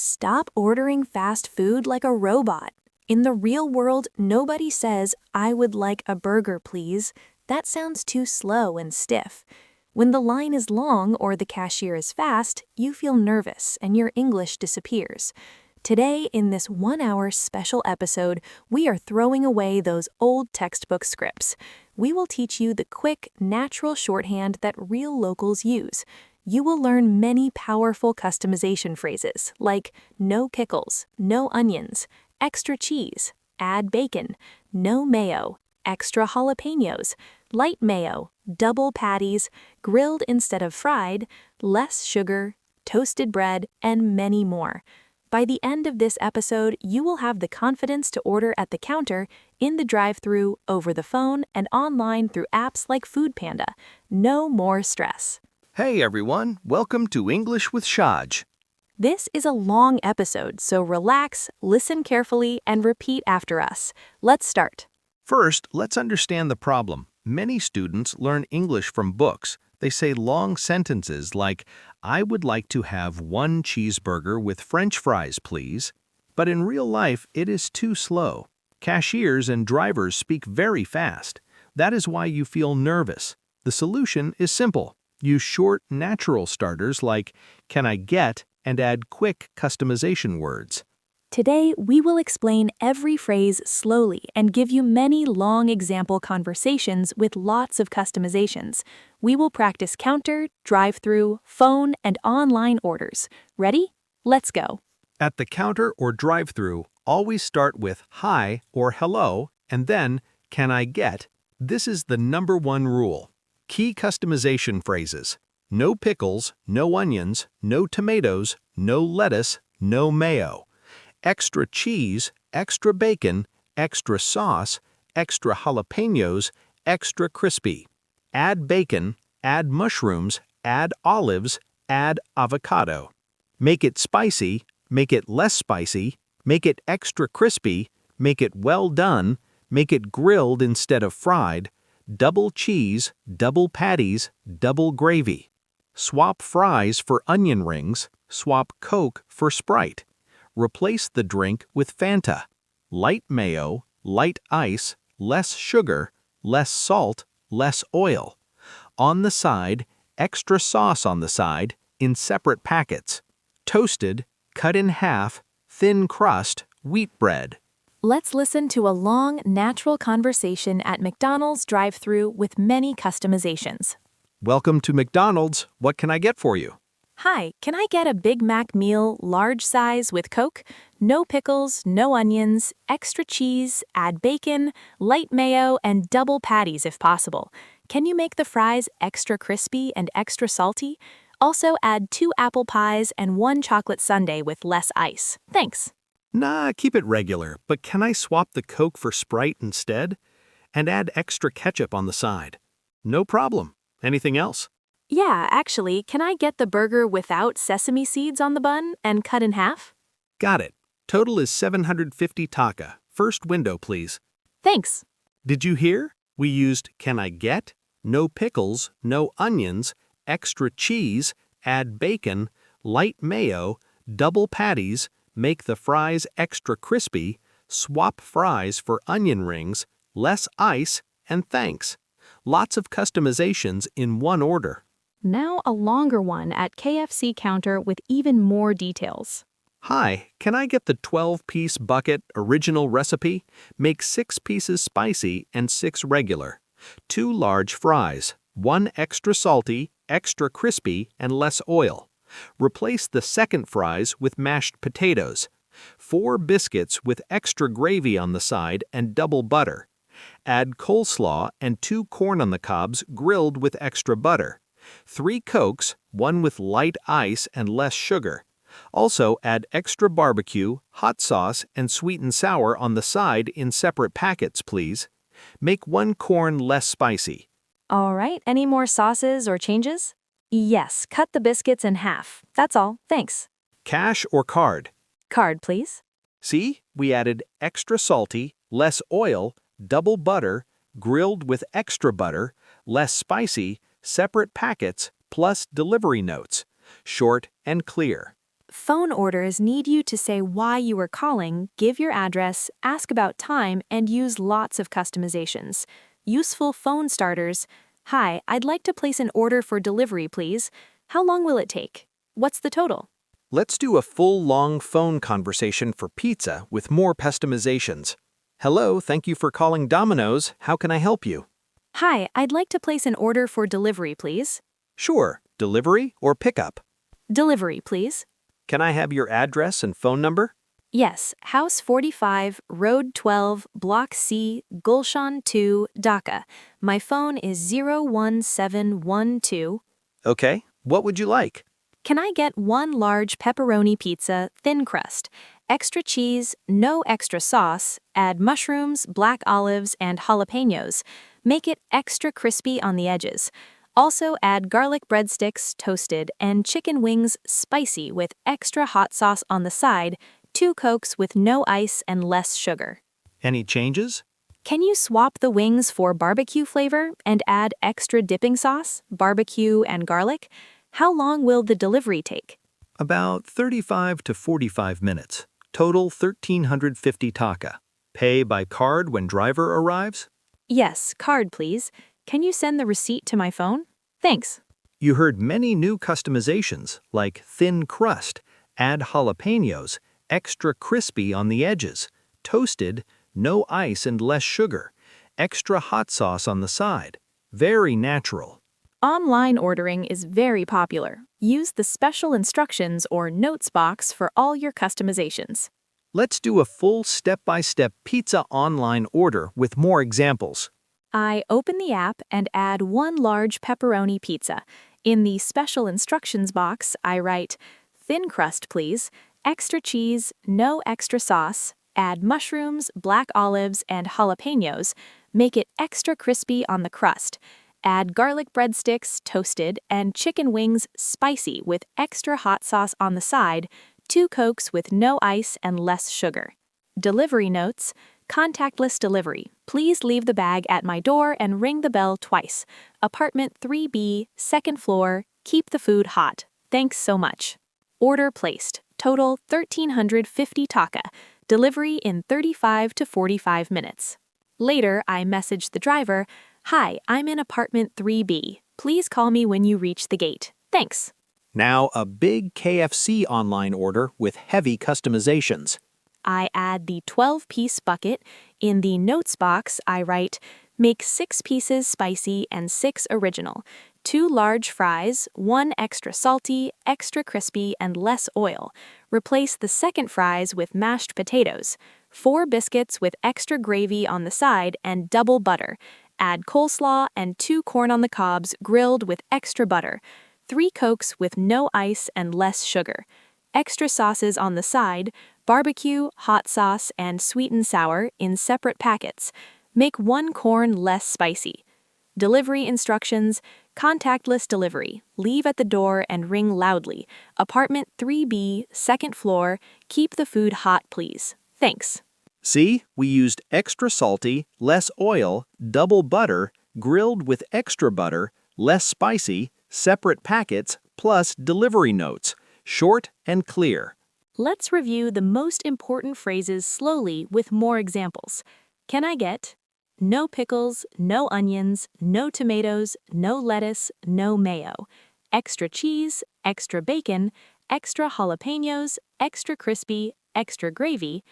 Stop ordering fast food like a robot. In the real world, nobody says, "I would like a burger, please." That sounds too slow and stiff. When the line is long or the cashier is fast, you feel nervous and your English disappears. Today, in this 1-hour special episode, we are throwing away those old textbook scripts. We will teach you the quick, natural shorthand that real locals use. You will learn many powerful customization phrases like no pickles, no onions, extra cheese, add bacon, no mayo, extra jalapenos, light mayo, double patties, grilled instead of fried, less sugar, toasted bread, and many more. By the end of this episode, you will have the confidence to order at the counter, in the drive-thru, over the phone, and online through apps like Foodpanda. No more stress. Hey everyone, welcome to English with Shajj. This is a long episode, so relax, listen carefully, and repeat after us. Let's start. First, let's understand the problem. Many students learn English from books. They say long sentences like, "I would like to have 1 cheeseburger with French fries, please." But in real life, it is too slow. Cashiers and drivers speak very fast. That is why you feel nervous. The solution is simple. Use short, natural starters like, "Can I get?" and add quick customization words. Today, we will explain every phrase slowly and give you many long example conversations with lots of customizations. We will practice counter, drive-thru, phone, and online orders. Ready? Let's go. At the counter or drive-thru, always start with "Hi" or "Hello" and then "Can I get?" This is the #1 rule. Key customization phrases: no pickles, no onions, no tomatoes, no lettuce, no mayo. Extra cheese, extra bacon, extra sauce, extra jalapenos, extra crispy. Add bacon, add mushrooms, add olives, add avocado. Make it spicy, make it less spicy, make it extra crispy, make it well done, make it grilled instead of fried, double cheese, double patties, double gravy. Swap fries for onion rings, swap Coke for Sprite. Replace the drink with Fanta. Light mayo, light ice, less sugar, less salt, less oil. On the side, extra sauce on the side, in separate packets. Toasted, cut in half, thin crust, wheat bread. Let's listen to a long, natural conversation at McDonald's drive-thru with many customizations. Welcome to McDonald's. What can I get for you? Hi, can I get a Big Mac meal, large size with Coke? No pickles, no onions, extra cheese, add bacon, light mayo, and double patties if possible. Can you make the fries extra crispy and extra salty? Also add 2 apple pies and 1 chocolate sundae with less ice. Thanks. Nah, keep it regular, but can I swap the Coke for Sprite instead? And add extra ketchup on the side. No problem. Anything else? Yeah, actually, can I get the burger without sesame seeds on the bun and cut in half? Got it. Total is 750 taka. First window, please. Thanks. Did you hear? We used "Can I get?", no pickles, no onions, extra cheese, add bacon, light mayo, double patties, make the fries extra crispy, swap fries for onion rings, less ice, and thanks. Lots of customizations in one order. Now a longer one at KFC counter with even more details. Hi, can I get the 12-piece bucket original recipe? Make 6 pieces spicy and 6 regular. 2 large fries, 1 extra salty, extra crispy, and less oil. Replace the second fries with mashed potatoes. 4 biscuits with extra gravy on the side and double butter. Add coleslaw and 2 corn on the cobs grilled with extra butter. 3 Cokes, 1 with light ice and less sugar. Also add extra barbecue, hot sauce, and sweet and sour on the side in separate packets, please. Make 1 corn less spicy. All right, any more sauces or changes? Yes, cut the biscuits in half. That's all, thanks. Cash or card? Card, please. See, we added extra salty, less oil, double butter, grilled with extra butter, less spicy, separate packets, plus delivery notes. Short and clear. Phone orders need you to say why you are calling, give your address, ask about time, and use lots of customizations. Useful phone starters. Hi, I'd like to place an order for delivery, please. How long will it take? What's the total? Let's do a full long phone conversation for pizza with more customizations. Hello, thank you for calling Domino's. How can I help you? Hi, I'd like to place an order for delivery, please. Sure, delivery or pickup. Delivery, please. Can I have your address and phone number? Yes, House 45, Road 12, Block C, Gulshan 2, Dhaka. My phone is 01712. Okay, what would you like? Can I get one large pepperoni pizza, thin crust, extra cheese, no extra sauce, add mushrooms, black olives, and jalapenos. Make it extra crispy on the edges. Also add garlic breadsticks, toasted, and chicken wings, spicy with extra hot sauce on the side, 2 Cokes with no ice and less sugar. Any changes? Can you swap the wings for barbecue flavor and add extra dipping sauce, barbecue, and garlic? How long will the delivery take? About 35 to 45 minutes. Total 1,350 taka. Pay by card when driver arrives? Yes, card please. Can you send the receipt to my phone? Thanks. You heard many new customizations like thin crust, add jalapenos, extra crispy on the edges, toasted, no ice and less sugar, extra hot sauce on the side. Very natural. Online ordering is very popular. Use the special instructions or notes box for all your customizations. Let's do a full step-by-step pizza online order with more examples. I open the app and add one large pepperoni pizza. In the special instructions box, I write, thin crust please, extra cheese, no extra sauce, add mushrooms, black olives, and jalapenos. Make it extra crispy on the crust. Add garlic breadsticks, toasted, and chicken wings, spicy with extra hot sauce on the side, 2 Cokes with no ice and less sugar. Delivery notes. Contactless delivery. Please leave the bag at my door and ring the bell twice. Apartment 3B, second floor. Keep the food hot. Thanks so much. Order placed. Total 1,350 taka. Delivery in 35 to 45 minutes. Later, I message the driver, Hi, I'm in apartment 3B. Please call me when you reach the gate. Thanks. Now a big KFC online order with heavy customizations. I add the 12-piece bucket. In the notes box, I write, make 6 pieces spicy and 6 original, 2 large fries, 1 extra salty, extra crispy, and less oil. Replace the second fries with mashed potatoes, 4 biscuits with extra gravy on the side and double butter. Add coleslaw and 2 corn on the cobs grilled with extra butter, 3 Cokes with no ice and less sugar. Extra sauces on the side, barbecue, hot sauce, and sweet and sour in separate packets. Make 1 corn less spicy. Delivery instructions, contactless delivery. Leave at the door and ring loudly. Apartment 3B, second floor. Keep the food hot, please. Thanks. See, we used extra salty, less oil, double butter, grilled with extra butter, less spicy, separate packets, plus delivery notes. Short and clear. Let's review the most important phrases slowly with more examples. Can I get? No pickles, no onions, no tomatoes, no lettuce, no mayo. Extra cheese, extra bacon, extra jalapenos, extra crispy, extra gravy.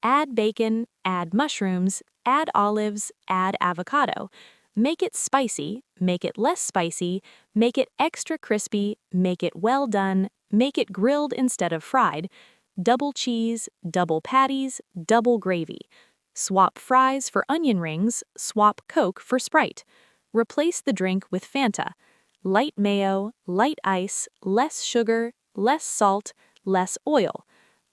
Add bacon, add mushrooms, add olives, add avocado. Make it spicy, make it less spicy, make it extra crispy, make it well done, make it grilled instead of fried. Double cheese, double patties, double gravy. Swap fries for onion rings, swap Coke for Sprite. Replace the drink with Fanta. Light mayo, light ice, less sugar, less salt, less oil.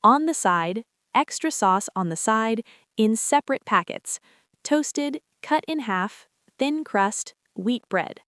On the side, extra sauce on the side, in separate packets. Toasted, cut in half, thin crust, wheat bread.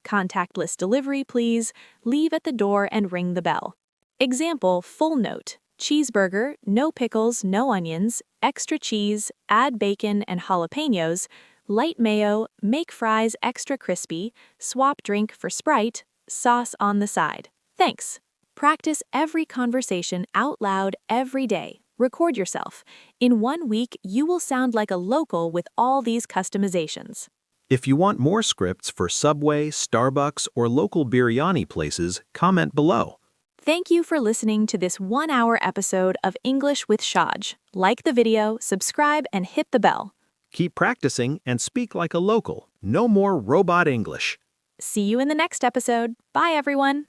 Contactless delivery, please. Leave at the door and ring the bell. Example, full note. Cheeseburger, no pickles, no onions, extra cheese, add bacon and jalapenos, light mayo, make fries extra crispy, swap drink for Sprite, sauce on the side. Thanks. Practice every conversation out loud every day. Record yourself. In 1 week, you will sound like a local with all these customizations. If you want more scripts for Subway, Starbucks, or local biryani places, comment below. Thank you for listening to this 1-hour episode of English with Shajj. Like the video, subscribe, and hit the bell. Keep practicing and speak like a local. No more robot English. See you in the next episode. Bye, everyone.